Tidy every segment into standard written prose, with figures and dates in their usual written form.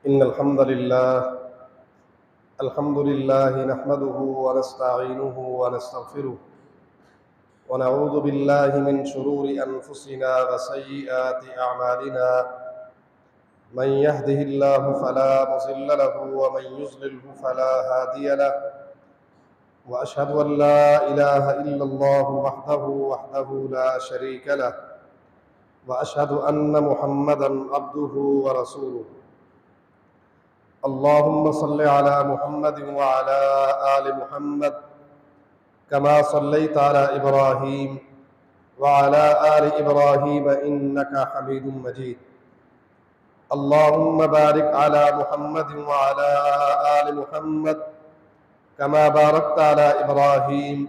إن الحمد لله نحمده ونستعينه ونستغفره ونعوذ بالله من شرور أنفسنا وسيئات أعمالنا من يهده الله فلا مضل له ومن يضلله فلا هادي له وأشهد أن لا إله إلا الله وحده لا شريك له وأشهد أن محمدا عبده ورسوله اللهم صل على محمد وعلى آل محمد كما صليت على إبراهيم وعلى آل إبراهيم إنك حميد مجيد اللهم بارك على محمد وعلى آل محمد كما باركت على إبراهيم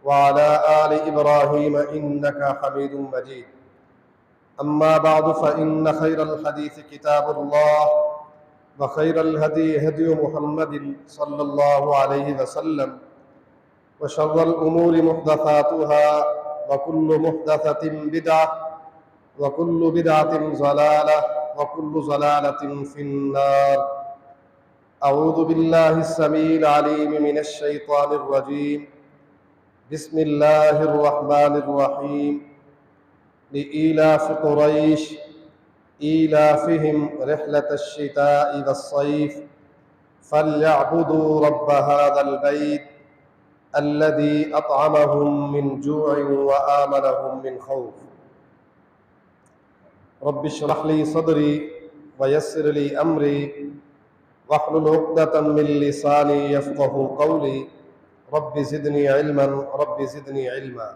وعلى آل إبراهيم إنك حميد مجيد أما بعد فإن خير الحديث كتاب الله وخير الهدي هدي محمد صلى الله عليه وسلم وشر الأمور محدثاتها وكل محدثة بدعة وكل بدعة ضلالة وكل ضلالة في النار أعوذ بالله السميع العليم من الشيطان الرجيم بسم الله الرحمن الرحيم لإيلاف قريش إيلافهم رحلة الشتاء والصيف فليعبدوا رب هذا البيت الذي أطعمهم من جوع وآمنهم من خوف رب اشرح لي صدري ويسر لي أمري واحلل عقدة من لساني يفقهوا قولي رب زدني علما رب زدني علما۔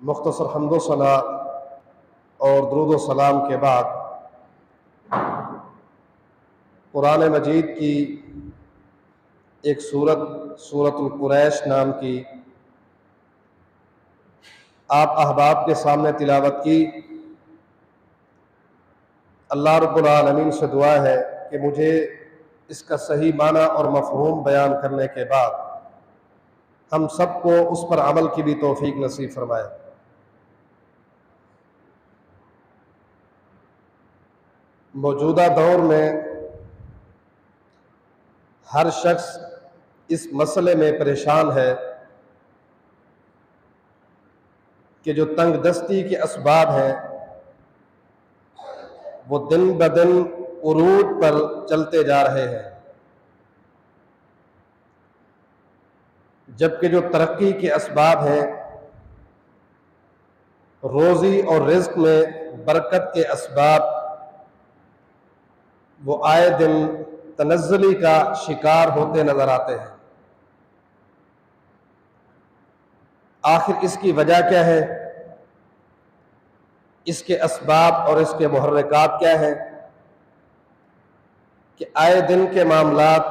مختصر حمد و ثنا اور درود و سلام کے بعد قرآن مجید کی ایک سورۃ القریش نام کی آپ احباب کے سامنے تلاوت کی۔ اللہ رب العالمین سے دعا ہے کہ مجھے اس کا صحیح معنی اور مفہوم بیان کرنے کے بعد ہم سب کو اس پر عمل کی بھی توفیق نصیب فرمائے۔ موجودہ دور میں ہر شخص اس مسئلے میں پریشان ہے کہ جو تنگ دستی کے اسباب ہیں وہ دن بدن عروج پر چلتے جا رہے ہیں، جبکہ جو ترقی کے اسباب ہیں، روزی اور رزق میں برکت کے اسباب، وہ آئے دن تنزلی کا شکار ہوتے نظر آتے ہیں۔ آخر اس کی وجہ کیا ہے؟ اس کے اسباب اور اس کے محرکات کیا ہیں کہ آئے دن کے معاملات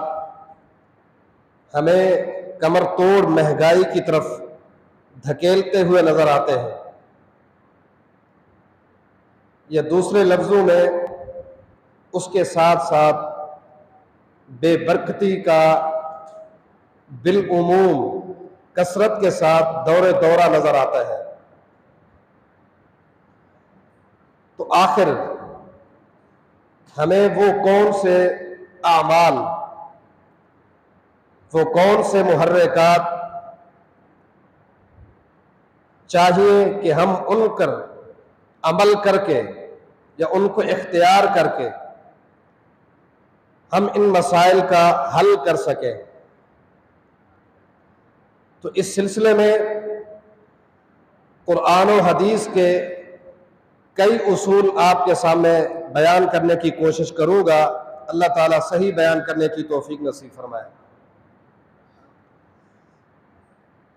ہمیں کمر توڑ مہنگائی کی طرف دھکیلتے ہوئے نظر آتے ہیں، یا دوسرے لفظوں میں اس کے ساتھ ساتھ بے برکتی کا بالعموم کثرت کے ساتھ دورہ نظر آتا ہے۔ تو آخر ہمیں وہ کون سے اعمال، وہ کون سے محرکات چاہیے کہ ہم ان پر عمل کر کے یا ان کو اختیار کر کے ہم ان مسائل کا حل کر سکیں۔ تو اس سلسلے میں قرآن و حدیث کے کئی اصول آپ کے سامنے بیان کرنے کی کوشش کروں گا۔ اللہ تعالیٰ صحیح بیان کرنے کی توفیق نصیب فرمائے۔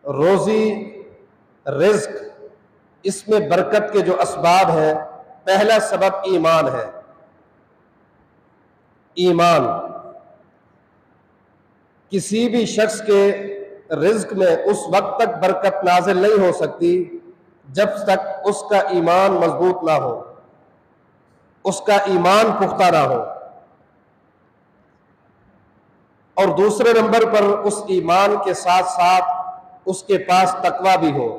روزی رزق، اس میں برکت کے جو اسباب ہیں، پہلا سبب ایمان ہے۔ ایمان، کسی بھی شخص کے رزق میں اس وقت تک برکت نازل نہیں ہو سکتی جب تک اس کا ایمان مضبوط نہ ہو، اس کا ایمان پختہ نہ ہو، اور دوسرے نمبر پر اس ایمان کے ساتھ ساتھ اس کے پاس تقوی بھی ہو،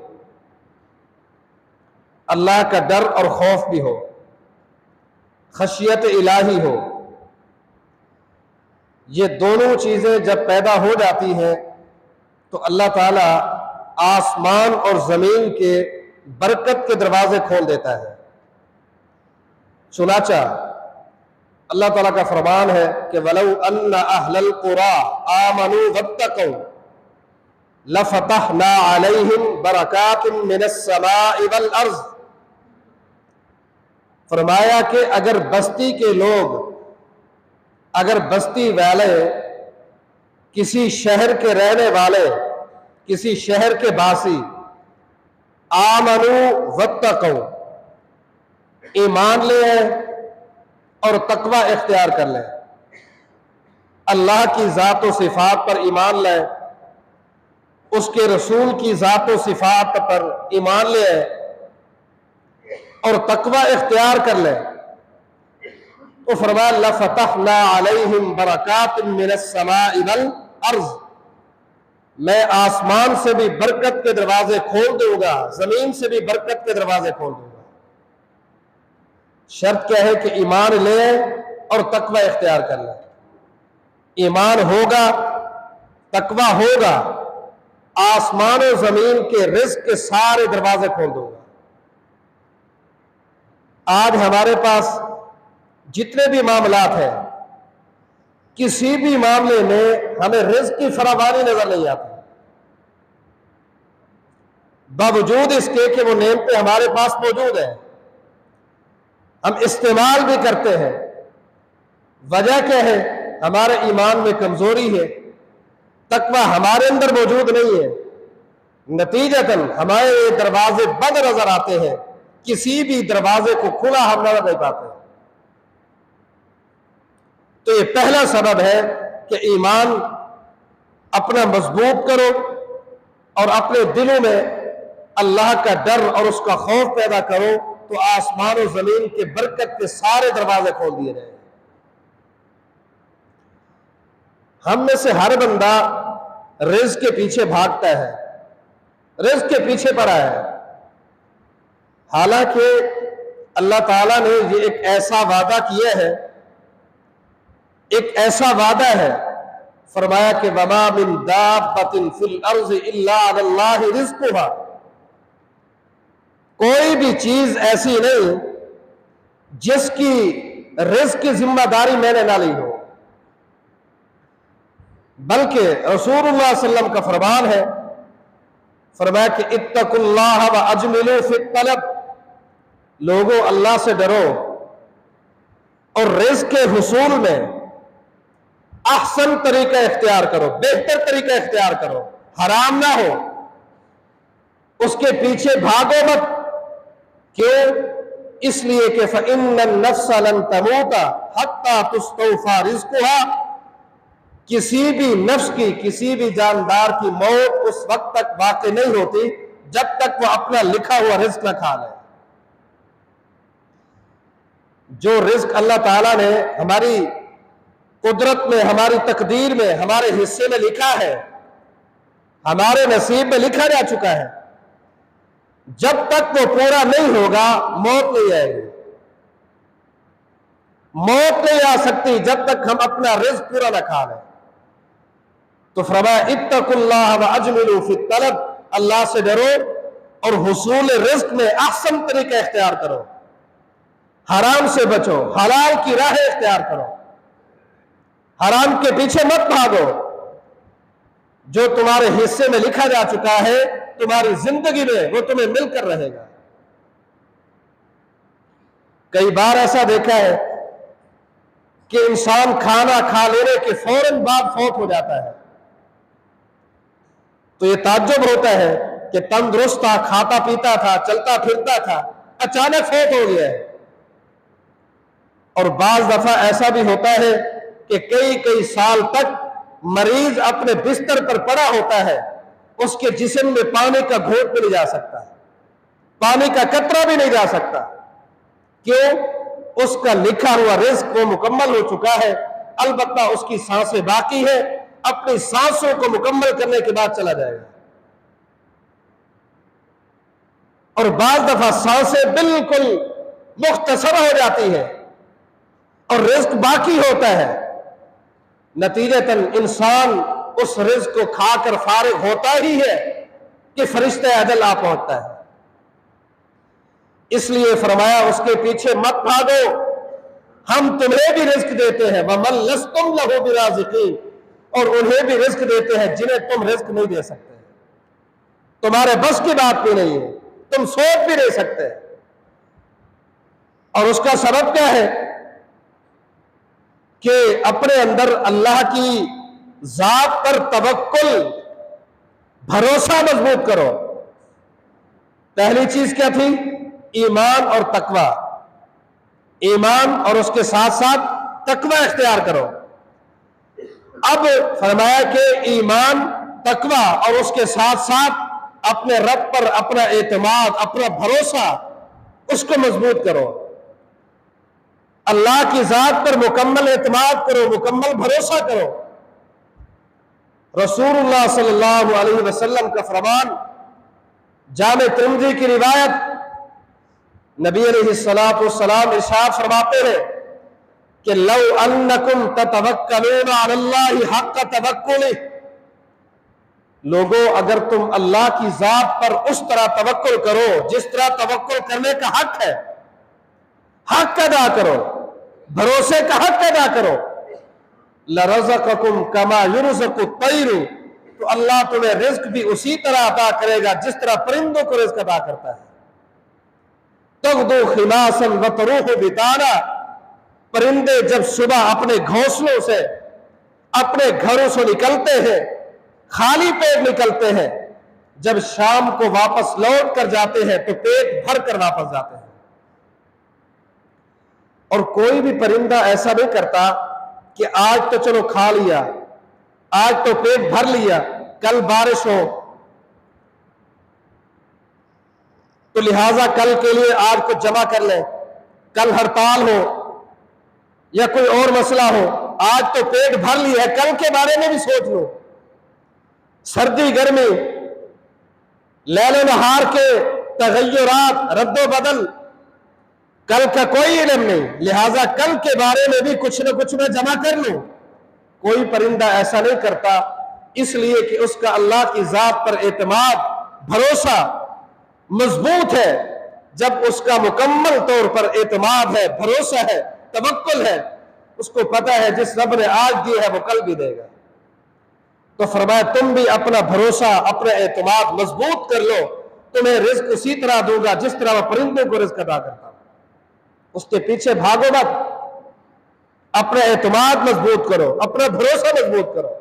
اللہ کا ڈر اور خوف بھی ہو۔ خشیت الہی ہو. یہ دونوں چیزیں جب پیدا ہو جاتی ہیں تو اللہ تعالیٰ آسمان اور زمین کے برکت کے دروازے کھول دیتا ہے. چنانچہ اللہ تعالیٰ کا فرمان ہے کہ وَلَوْ أَنَّ أَهْلَ الْقُرَىٰ آمَنُوا وَاتَّقَوْا لَفَتَحْنَا عَلَيْهِمْ بَرَكَاتٍ مِّنَ السَّمَاءِ وَالْأَرْضِ. فرمایا کہ اگر بستی کے لوگ، اگر بستی والے، کسی شہر کے رہنے والے، کسی شہر کے باسی آمنوا واتقوا، ایمان لے آئے اور تقوی اختیار کر لیں، اللہ کی ذات و صفات پر ایمان لائیں، اس کے رسول کی ذات و صفات پر ایمان لے آئے اور تقوی اختیار کر لیں، تو فرمایا لَفَتَحْنَا عَلَيْهِمْ بَرَكَاتٍ مِّنَ السَّمَاءِ وَالْأَرْضِ، میں آسمان سے بھی برکت کے دروازے کھول دوں گا، زمین سے بھی برکت کے دروازے کھول دوں گا. شرط کیا ہے کہ ایمان لے اور تقوی اختیار کر لیں. ایمان ہوگا، تقوی ہوگا، آسمان و زمین کے رزق کے سارے دروازے کھول دوں گا. آج ہمارے پاس جتنے بھی معاملات ہیں، کسی بھی معاملے میں ہمیں رزق کی فراوانی نظر نہیں آتی، باوجود اس کے کہ وہ نعمتیں ہمارے پاس موجود ہیں، ہم استعمال بھی کرتے ہیں. وجہ کیا ہے؟ ہمارے ایمان میں کمزوری ہے، تقوی ہمارے اندر موجود نہیں ہے، نتیجتاً ہمارے یہ دروازے بند نظر آتے ہیں، کسی بھی دروازے کو کھلا ہم نظر نہیں پاتے. تو یہ پہلا سبب ہے کہ ایمان اپنا مضبوط کرو اور اپنے دلوں میں اللہ کا ڈر اور اس کا خوف پیدا کرو، تو آسمان و زمین کے برکت کے سارے دروازے کھول دیے جائیں. ہم میں سے ہر بندہ رزق کے پیچھے بھاگتا ہے، رزق کے پیچھے پڑا ہے، حالانکہ اللہ تعالیٰ نے یہ ایک ایسا وعدہ کیا ہے، ایک ایسا وعدہ ہے، فرمایا کہ وَمَا مِن دَابَّةٍ فِي الْأَرْضِ إِلَّا عَلَى اللَّهِ رِزْقُهَا. کوئی بھی چیز ایسی نہیں جس کی رزق کی ذمہ داری میں نے نہ لی ہو، بلکہ رسول اللہ صلی اللہ علیہ وسلم کا فرمان ہے، فرمایا کہ اتقوا اللہ واجملوا فی الطلب، لوگوں اللہ سے ڈرو اور رزق کے حصول میں احسن طریقہ اختیار کرو، بہتر طریقہ اختیار کرو، حرام نہ ہو، اس کے پیچھے بھاگو مت. کیوں؟ اس لیے کہ فَإِنَّ النَّفْسَ لَن تَمُوتَ حَتَّى تُسْتَوْفَى رِزْقُهَا، کسی بھی نفس کی، کسی بھی جاندار کی موت اس وقت تک واقع نہیں ہوتی جب تک وہ اپنا لکھا ہوا رزق نہ کھا لے. جو رزق اللہ تعالیٰ نے ہماری قدرت میں، ہماری تقدیر میں، ہمارے حصے میں لکھا ہے، ہمارے نصیب میں لکھا جا چکا ہے، جب تک وہ پورا نہیں ہوگا موت نہیں آئے گی. موت نہیں آ سکتی جب تک ہم اپنا رزق پورا نہ کھا لیں. تو فرمایا اتقوا اللہ واجملوا فی الطلب، اللہ سے ڈرو اور حصول رزق میں احسن طریقہ اختیار کرو، حرام سے بچو، حلال کی راہ اختیار کرو، حرام کے پیچھے مت بھاگو. جو تمہارے حصے میں لکھا جا چکا ہے تمہاری زندگی میں وہ تمہیں مل کر رہے گا. کئی بار ایسا دیکھا ہے کہ انسان کھانا کھا لینے کے فوراً بعد فوت ہو جاتا ہے، تو یہ تعجب ہوتا ہے کہ تندرست تھا، کھاتا پیتا تھا، چلتا پھرتا تھا، اچانک فوت ہو گیا ہے. اور بعض دفعہ ایسا بھی ہوتا ہے کہ کئی سال تک مریض اپنے بستر پر پڑا ہوتا ہے، اس کے جسم میں پانی کا گھونٹ بھی نہیں جا سکتا، پانی کا قطرہ بھی نہیں جا سکتا. کیوں؟ اس کا لکھا ہوا رزق وہ مکمل ہو چکا ہے، البتہ اس کی سانسیں باقی ہے، اپنی سانسوں کو مکمل کرنے کے بعد چلا جائے گا. اور بعض دفعہ سانسیں بالکل مختصر ہو جاتی ہیں، اور رزق باقی ہوتا ہے، نتیجتاً انسان اس رزق کو کھا کر فارغ ہوتا ہی ہے کہ فرشتہ اجل آ پہنچتا ہے۔ اس لیے فرمایا اس کے پیچھے مت بھاگو، ہم تمہیں بھی رزق دیتے ہیں، وَمَن لَسْتُمْ لَهُ بِرَازِقِينَ، اور انہیں بھی رزق دیتے ہیں جنہیں تم رزق نہیں دے سکتے، تمہارے بس کی بات بھی نہیں ہے، تم سوچ بھی نہیں سکتے۔ اور اس کا سبب کیا ہے کہ اپنے اندر اللہ کی ذات پر توکل، بھروسہ مضبوط کرو۔ پہلی چیز کیا تھی؟ ایمان اور تقوی، ایمان اور اس کے ساتھ ساتھ تقوی اختیار کرو۔ اب فرمایا کہ ایمان، تقوی اور اس کے ساتھ ساتھ اپنے رب پر اپنا اعتماد، اپنا بھروسہ، اس کو مضبوط کرو۔ اللہ کی ذات پر مکمل اعتماد کرو، مکمل بھروسہ کرو۔ رسول اللہ صلی اللہ علیہ وسلم کا فرمان، جامع ترمذی کی روایت، نبی علیہ السلام ارشاد فرماتے ہیں کہ لو انکم تتوکلون علی اللہ حق توکلہ، لوگوں اگر تم اللہ کی ذات پر اس طرح توکل کرو جس طرح توکل کرنے کا حق ہے، حق ادا کرو، بھروسے کا حق ادا کرو، لرزقکم کما یرزق الطیر، تو اللہ تمہیں رزق بھی اسی طرح عطا کرے گا جس طرح پرندوں کو رزق عطا کرتا ہے۔ تغدو خماسا وتروح بطانا، پرندے جب صبح اپنے گھونسلوں سے، اپنے گھروں سے نکلتے ہیں، خالی پیٹ نکلتے ہیں، جب شام کو واپس لوٹ کر جاتے ہیں تو پیٹ بھر کر واپس جاتے ہیں۔ اور کوئی بھی پرندہ ایسا نہیں کرتا کہ آج تو چلو کھا لیا، آج تو پیٹ بھر لیا، کل بارش ہو تو لہٰذا کل کے لیے آج کو جمع کر لیں، کل ہڑتال ہو یا کوئی اور مسئلہ ہو، آج تو پیٹ بھر لیا ہے، کل کے بارے میں بھی سوچ لو۔ سردی گرمی، لیل و نہار کے تغیرات، رد و بدل، کل کا کوئی علم نہیں، لہٰذا کل کے بارے میں بھی کچھ نہ کچھ میں جمع کر لوں۔ کوئی پرندہ ایسا نہیں کرتا، اس لیے کہ اس کا اللہ کی ذات پر اعتماد، بھروسہ مضبوط ہے۔ جب اس کا مکمل طور پر اعتماد ہے، بھروسہ ہے، توکل ہے، اس کو پتہ ہے جس رب نے آج دی ہے وہ کل بھی دے گا۔ تو فرمایا تم بھی اپنا بھروسہ، اپنا اعتماد مضبوط کر لو، تمہیں رزق اسی طرح دوں گا جس طرح وہ پرندوں کو رزق عطا کرتا ہوں۔ اس کے پیچھے بھاگو مت، اپنا اعتماد مضبوط کرو، اپنا بھروسہ مضبوط کرو۔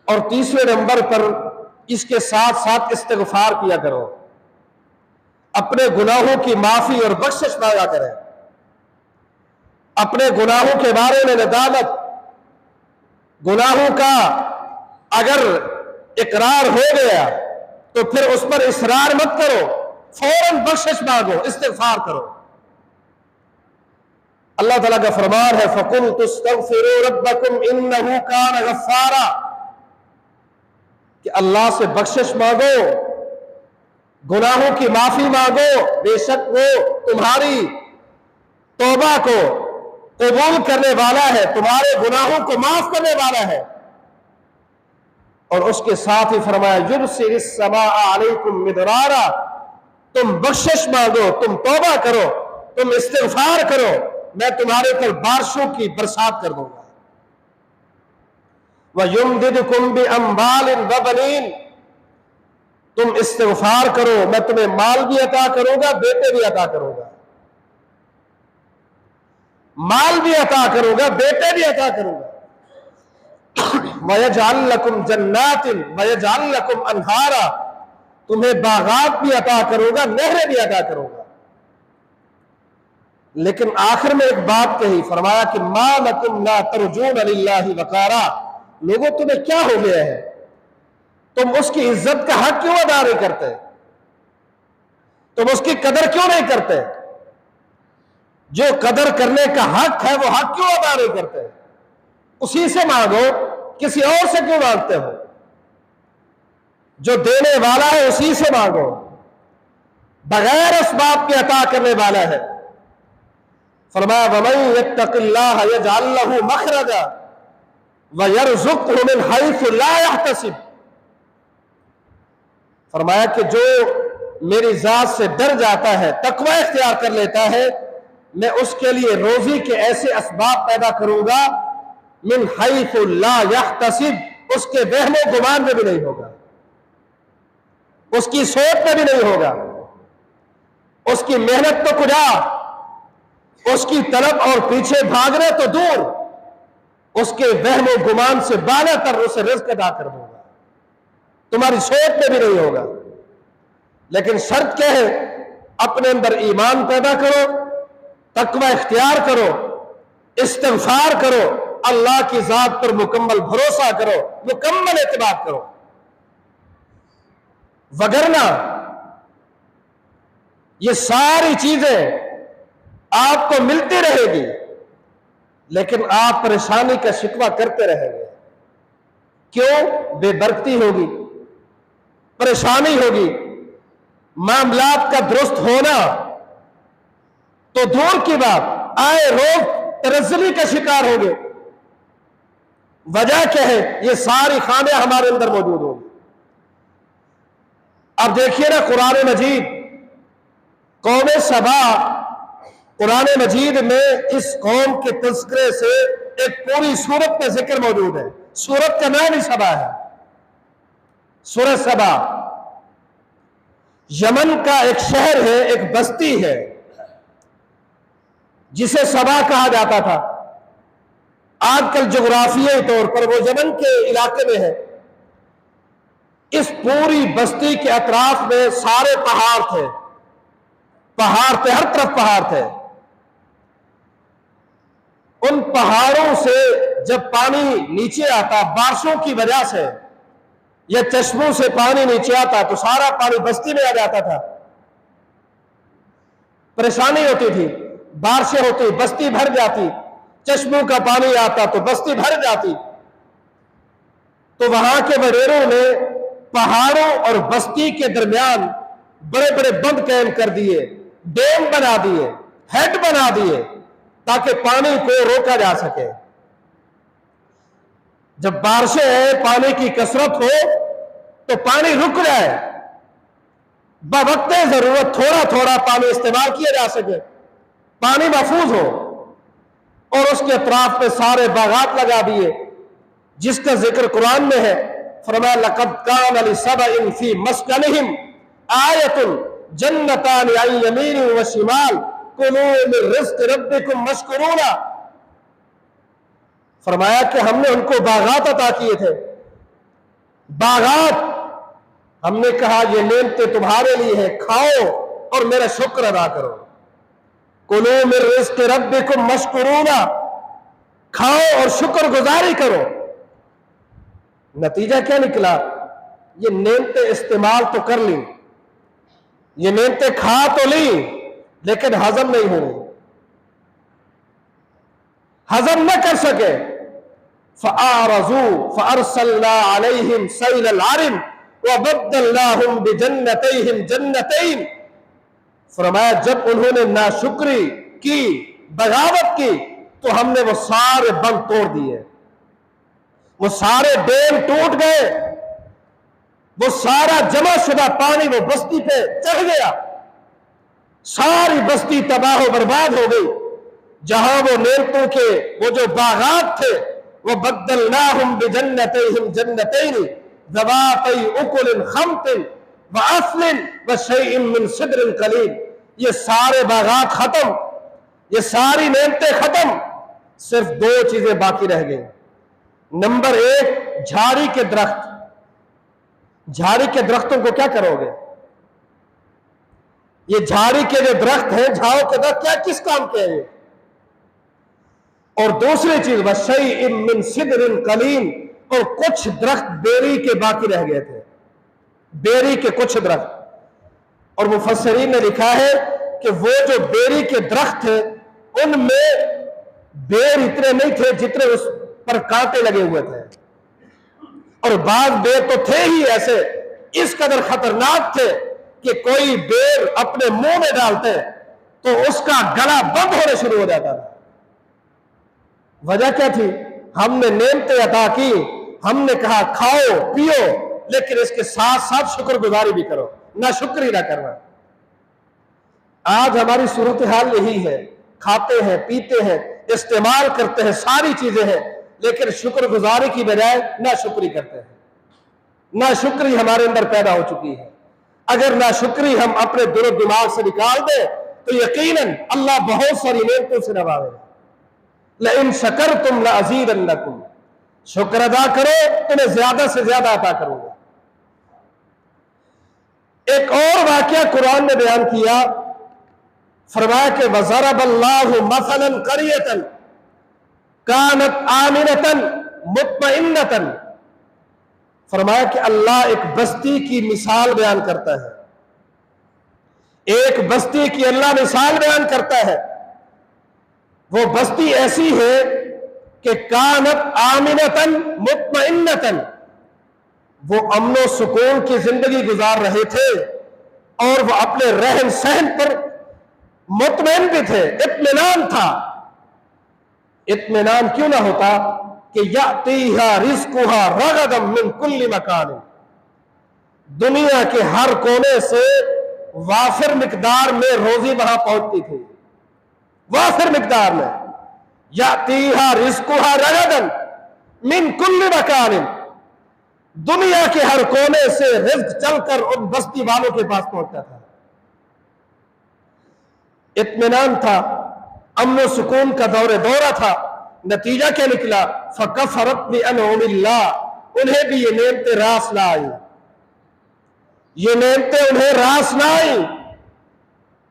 اور تیسرے نمبر پر اس کے ساتھ ساتھ استغفار کیا کرو، اپنے گناہوں کی معافی اور بخشش مانگا کریں، اپنے گناہوں کے بارے میں ندامت، گناہوں کا اگر اقرار ہو گیا تو پھر اس پر اصرار مت کرو، فوراً بخشش مانگو، استغفار کرو۔ اللہ تعالیٰ کا فرمان ہے فَقُلْتُ اسْتَغْفِرُوا رَبَّكُمْ إِنَّهُ كَانَ غَفَّارًا، کہ اللہ سے بخشش مانگو، گناہوں کی معافی مانگو، بے شک وہ تمہاری توبہ کو قبول کرنے والا ہے، تمہارے گناہوں کو معاف کرنے والا ہے۔ اور اس کے ساتھ ہی فرمایا يُرْسِلِ السَّمَاءَ عَلَيْكُمْ مِدْرَارًا، تم بخشش مانگو، تم توبہ کرو، تم استغفار کرو، میں تمہارے پر بارشوں کی برسات کر دوں گا۔ وَيُمْدِدْكُمْ بِأَمْوَالٍ وَبَنِينَ، تم استغفار کرو، میں تمہیں مال بھی عطا کروں گا، بیٹے بھی عطا کروں گا، مال بھی عطا کروں گا، بیٹے بھی عطا کروں گا۔ وَيَجْعَلْ لَكُمْ جَنَّاتٍ وَيَجْعَلْ لَكُمْ أَنْهَارًا، تمہیں باغات بھی عطا کروں گا، نہریں بھی عطا کروں گا۔ لیکن آخر میں ایک بات کہی، فرمایا کہ مَا لَكُمْ لَا تَرْجُونَ لِلَّهِ وَقَارًا، لوگوں تمہیں کیا ہو گیا ہے، تم اس کی عزت کا حق کیوں ادا نہیں کرتے، تم اس کی قدر کیوں نہیں کرتے، جو قدر کرنے کا حق ہے وہ حق کیوں ادا نہیں کرتے، اسی سے مانگو، کسی اور سے کیوں مانگتے ہو، جو دینے والا ہے اسی سے مانگو، بغیر اسباب کے عطا کرنے والا ہے۔ فرمایا وَمَن يَتَّقِ اللَّهَ يَجْعَل لَّهُ مَخْرَجًا وَيَرْزُقْهُ مِنْ حَيْثُ لَا يَحْتَسِبُ، فرمایا کہ جو میری ذات سے ڈر جاتا ہے، تقوی اختیار کر لیتا ہے، میں اس کے لیے روزی کے ایسے اسباب پیدا کروں گا من حیث لا یحتسب، اس کے وہم و گمان میں بھی نہیں ہوگا، اس کی سوچ میں بھی نہیں ہوگا، اس کی محنت تو کجا، اس کی طلب اور پیچھے بھاگنا تو دور، اس کے وہم و گمان سے بالا تر اسے رزق ادا کر دوں گا، تمہاری سوچ میں بھی نہیں ہوگا۔ لیکن شرط کیا ہے؟ اپنے اندر ایمان پیدا کرو، تقوی اختیار کرو، استغفار کرو، اللہ کی ذات پر مکمل بھروسہ کرو، مکمل اعتماد کرو، وگرنہ یہ ساری چیزیں آپ کو ملتی رہے گی لیکن آپ پریشانی کا شکوہ کرتے رہیں گے۔ کیوں؟ بے برکتی ہوگی، پریشانی ہوگی، معاملات کا درست ہونا تو دور کی بات، آئے روز ترزلی کا شکار ہوگے۔ وجہ کیا ہے؟ یہ ساری خامیاں ہمارے اندر موجود ہوگی۔ اب دیکھیے نا قرآن مجید، قوم سبا، قرآن مجید میں اس قوم کے تذکرے سے ایک پوری سورت میں ذکر موجود ہے۔ سورت کا نام ہی سبا ہے، سورہ سبا یمن کا ایک شہر ہے، ایک بستی ہے جسے سبا کہا جاتا تھا۔ آج کل جغرافیائی طور پر وہ یمن کے علاقے میں ہے۔ اس پوری بستی کے اطراف میں سارے پہاڑ تھے، پہاڑ تھے، ہر طرف پہاڑ تھے۔ ان پہاڑوں سے جب پانی نیچے آتا بارشوں کی وجہ سے یا چشموں سے پانی نیچے آتا تو سارا پانی بستی میں آ جاتا تھا، پریشانی ہوتی تھی، بارشیں ہوتی بستی بھر جاتی، چشموں کا پانی آتا تو بستی بھر جاتی۔ تو وہاں کے وڈیروں نے پہاڑوں اور بستی کے درمیان بڑے بڑے بند قائم کر دیے، ڈیم بنا دیے، ہیڈ بنا دیے تاکہ پانی کو روکا جا سکے۔ جب بارشیں ہیں، پانی کی کثرت ہو تو پانی رک جائے، بوقت ضرورت تھوڑا تھوڑا پانی استعمال کیا جا سکے، پانی محفوظ ہو۔ اور اس کے اطراف میں سارے باغات لگا دیے جس کا ذکر قرآن میں ہے۔ فرمایا لَقَدْ كَانَ لِسَبَإٍ فِي مَسْكَنِهِمْ آيَةٌ جَنَّتَانِ عَنْ يَمِينٍ وَشِمَالٍ كُلُوا مِن رِزْقِ رَبِّكُمْ وَاشْكُرُوا لَهُ، فرمایا کہ ہم نے ان کو باغات عطا کیے تھے، باغات، ہم نے کہا یہ نعمتیں تمہارے لیے ہیں، کھاؤ اور میرا شکر ادا کرو۔ کُلُوا مِن رِزْقِ رَبِّكُمْ وَاشْكُرُوا لَهُ، کھاؤ اور شکر گزاری کرو۔ نتیجہ کیا نکلا؟ یہ نعمتیں استعمال تو کر لی، یہ نعمتیں کھا تو لی لیکن ہضم نہیں ہوئی، ہضم نہ کر سکے۔ فَأَعْرَضُوا فَأَرْسَلْنَا عَلَيْهِمْ سَيْلَ الْعَرِمِ وَبَدَّلْنَاهُمْ بِجَنَّتَيْهِمْ جَنَّتَيْنِ، فرمایا جب انہوں نے ناشکری کی، بغاوت کی تو ہم نے وہ سارے بند توڑ دیے، وہ سارے ڈیم ٹوٹ گئے، وہ سارا جمع شدہ پانی وہ بستی پہ چڑھ گیا، ساری بستی تباہ و برباد ہو گئی۔ جہاں وہ نعمتوں کے وہ جو باغات تھے، وہ بدلناہم بجنتیہم جنتین ذواتئی اکل خمط واصل وشیء من صدر قلیل، یہ سارے باغات ختم، یہ ساری نعمتیں ختم، صرف دو چیزیں باقی رہ گئیں۔ نمبر ایک، جھاڑی کے درخت۔ جھاڑی کے درختوں کو کیا کرو گے؟ یہ جھاڑی کے جو درخت ہیں، جھاڑوں کے درخت، کیا کس کام کے ہیں؟ اور دوسری چیز وَشَيْءٍ مِّن صِدْرٍ قَلِيلٍ، اور کچھ درخت بیری کے باقی رہ گئے تھے، بیری کے کچھ درخت۔ اور مفسرین نے لکھا ہے کہ وہ جو بیری کے درخت تھے ان میں بیر اتنے نہیں تھے جتنے اس پر کانٹے لگے ہوئے تھے، اور بعض بیر تو تھے ہی ایسے اس قدر خطرناک تھے کہ کوئی بیر اپنے منہ میں ڈالتے تو اس کا گلا بند ہونے شروع ہو جاتا تھا۔ وجہ کیا تھی؟ ہم نے نعمتیں عطا کی، ہم نے کہا کھاؤ پیو، لیکن اس کے ساتھ ساتھ شکر گزاری بھی کرو، نہ شکری نہ کرنا۔ آج ہماری صورتحال یہی ہے، کھاتے ہیں پیتے ہیں استعمال کرتے ہیں، ساری چیزیں ہیں، لیکن شکر گزاری کی بجائے نہ شکری کرتے ہیں۔ نہ شکری ہمارے اندر پیدا ہو چکی ہے۔ اگر نہ شکری ہم اپنے دل و دماغ سے نکال دیں تو یقیناً اللہ بہت ساری نعمتوں سے نوازے گا۔ لئن شکرتم لازیدنکم، شکر ادا کرو تمہیں زیادہ سے زیادہ عطا کروں گا۔ ایک اور واقعہ قرآن نے بیان کیا، فرمایا کہ وَضَرَبَ اللَّهُ مَثَلًا قَرْيَةً كَانَتْ آمِنَةً مُطْمَئِنَّةً، فرمایا کہ اللہ ایک بستی کی مثال بیان کرتا ہے، ایک بستی کی اللہ مثال بیان کرتا ہے۔ وہ بستی ایسی ہے کہ کانت آمنتن مطمئنتن، وہ امن و سکون کی زندگی گزار رہے تھے اور وہ اپنے رہن سہن پر مطمئن بھی تھے، اطمینان تھا۔ اطمینان کیوں نہ ہوتا کہ یاتیہا رزقہا رغدا من کل مکان، دنیا کے ہر کونے سے وافر مقدار میں روزی وہاں پہنچتی تھی، وافر مقدار میں۔ یاتیہا رزقہا رغدا من کل مکان، دنیا کے ہر کونے سے رزق چل کر ان بستی والوں کے پاس پہنچتا تھا۔ اطمینان تھا، امن و سکون کا دورہ تھا۔ نتیجہ کیا نکلا؟ فَكَفَرَتْ بِأَنْعُمِ اللَّهِ، انہیں بھی یہ نعمتیں راس نہ آئیں، یہ نعمتیں انہیں راس نہ آئیں،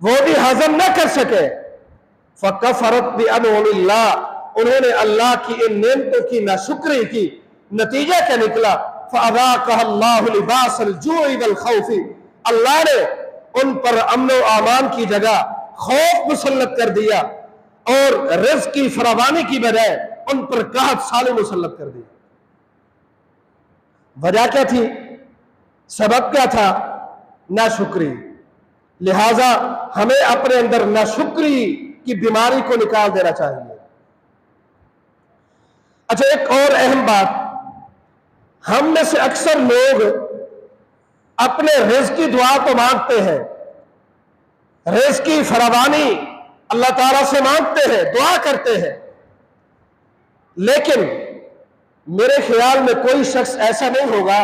وہ بھی ہضم نہ کر سکے۔ فَكَفَرَتْ بِأَنْعُمِ اللَّهِ، انہوں نے اللہ کی ان نعمتوں کی ناشکری کی۔ نتیجہ کیا نکلا؟ فَأَذَاقَهَا اللَّهُ لِبَاسَ الْجُوعِ وَالْخَوْفِ، اللہ نے ان پر امن و امان کی جگہ خوف مسلط کر دیا، اور رزق کی فراوانی کی بجائے ان پر قحط سالی مسلط کر دیا۔ وجہ کیا تھی؟ سبب کیا تھا؟ ناشکری۔ لہٰذا ہمیں اپنے اندر ناشکری کی بیماری کو نکال دینا چاہیے۔ اچھا، ایک اور اہم بات، ہم میں سے اکثر لوگ اپنے رزق کی دعا تو مانگتے ہیں، رزق کی فراوانی اللہ تعالیٰ سے مانگتے ہیں، دعا کرتے ہیں، لیکن میرے خیال میں کوئی شخص ایسا نہیں ہوگا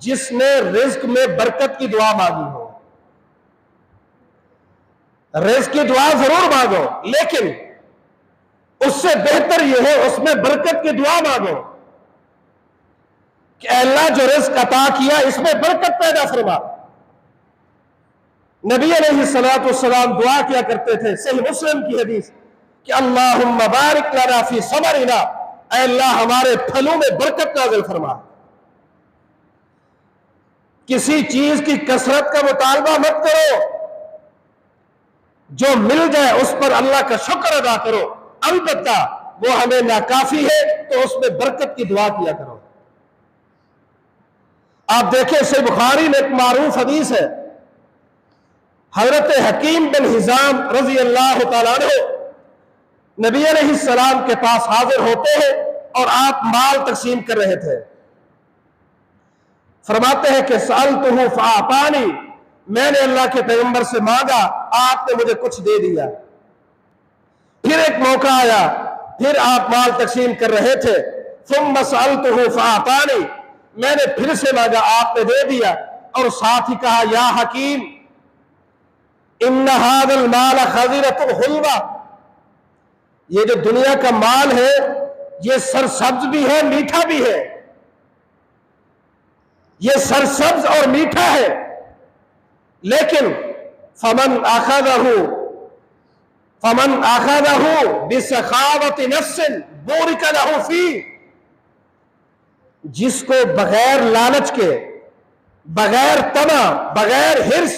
جس نے رزق میں برکت کی دعا مانگی ہو۔ رزق کی دعا ضرور مانگو، لیکن اس سے بہتر یہ ہے اس میں برکت کی دعا مانگو کہ اے اللہ جو رزق عطا کیا اس میں برکت پیدا فرما۔ نبی علیہ السلام دعا کیا کرتے تھے، صحیح مسلم کی حدیث، کہ اللہم بارک لنا فی ثمرنا، اے اللہ ہمارے پھلوں میں برکت نازل فرما۔ کسی چیز کی کثرت کا مطالبہ مت کرو، جو مل جائے اس پر اللہ کا شکر ادا کرو، البتہ وہ ہمیں ناکافی ہے تو اس میں برکت کی دعا کیا کرو۔ آپ دیکھیں صحیح بخاری میں ایک معروف حدیث ہے، حضرت حکیم بن حزام رضی اللہ تعالیٰ عنہ نبی علیہ السلام کے پاس حاضر ہوتے ہیں اور آپ مال تقسیم کر رہے تھے۔ فرماتے ہیں کہ سألتہ فأعطانی، میں نے اللہ کے پیغمبر سے مانگا، آپ نے مجھے کچھ دے دیا۔ پھر ایک موقع آیا، پھر آپ مال تقسیم کر رہے تھے، ثم سألتہ فأعطانی، میں نے پھر سے مانگا، آپ نے دے دیا، اور ساتھ ہی کہا یا حکیم ان ھذا المال خضرۃ حلوہ، یہ جو دنیا کا مال ہے یہ سرسبز بھی ہے میٹھا بھی ہے، یہ سرسبز اور میٹھا ہے، لیکن فمن اخذہ بسخاوۃ نفس بورک لہ فیہ، جس کو بغیر لالچ کے، بغیر طمع، بغیر حرص،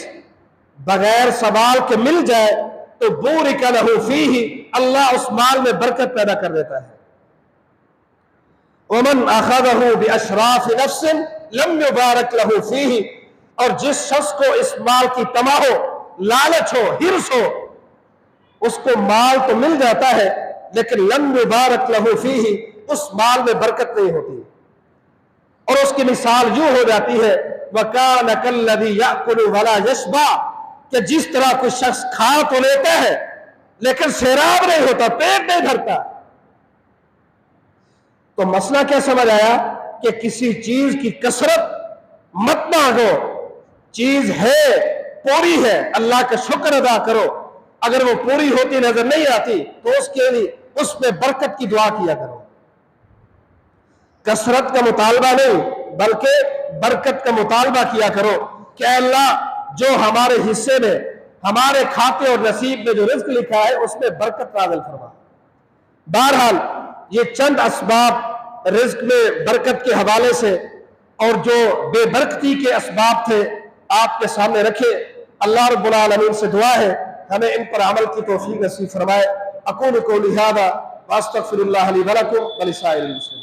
بغیر سوال کے مل جائے تو بورک لہ فیہ، اللہ اس مال میں برکت پیدا کر دیتا ہے۔ ومن اخذہ باشراف نفس لم یبارک لہ فیہ، اور جس شخص کو اس مال کی طمع ہو، لالچ ہو، حرص ہو، اس کو مال تو مل جاتا ہے لیکن لم یبارک لہ فیہ، اس مال میں برکت نہیں ہوتی، اور اس کی مثال یوں ہو جاتی ہے وَكَانَ كَالَّذِي يَأْكُلُ وَلَا يَشْبَعُ، کہ جس طرح کوئی شخص کھا تو لیتا ہے لیکن سیراب نہیں ہوتا، پیٹ نہیں بھرتا۔ تو مسئلہ کیا سمجھ آیا کہ کسی چیز کی کثرت مت مانگو، چیز ہے پوری ہے اللہ کا شکر ادا کرو، اگر وہ پوری ہوتی نظر نہیں آتی تو اس کے لیے اس میں برکت کی دعا کیا کرو، کثرت کا مطالبہ نہیں بلکہ برکت کا مطالبہ کیا کرو کہ اے اللہ جو ہمارے حصے میں، ہمارے کھاتے اور نصیب میں جو رزق لکھا ہے اس میں برکت نازل فرما۔ بہرحال یہ چند اسباب رزق میں برکت کے حوالے سے اور جو بے برکتی کے اسباب تھے آپ کے سامنے رکھے۔ اللہ رب العالمین سے دعا ہے ہمیں ان پر عمل کی توفیق نصیب فرمائے۔ اقول قولی ھذا واستغفر اللہ لی ولکم ولسائر المسلمین۔